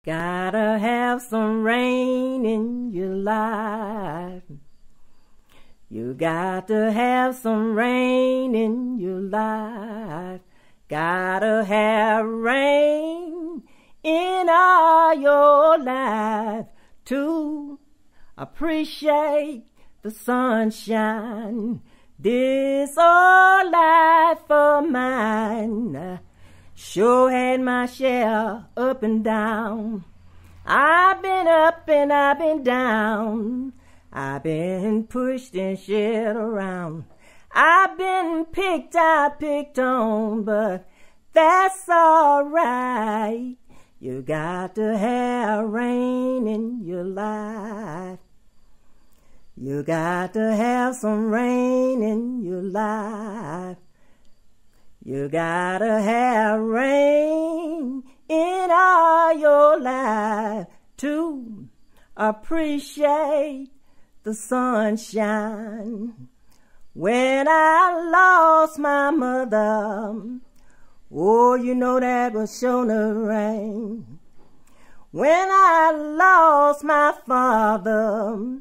Gotta have some rain in your life. You got to have some rain in your life. Gotta have rain in all your life to appreciate the sunshine. This old life of mine sure had my share up and down. I've been up and I've been down. I've been pushed and shed around. I've been picked out, picked on, but that's alright. You got to have rain in your life. You got to have some rain in your life. You gotta have rain in all your life to appreciate the sunshine. When I lost my mother, oh, you know that was sure to rain. When I lost my father,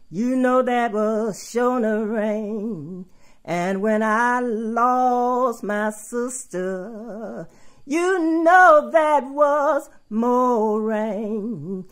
you know that was sure to rain. And when I lost my sister, you know that was more rain.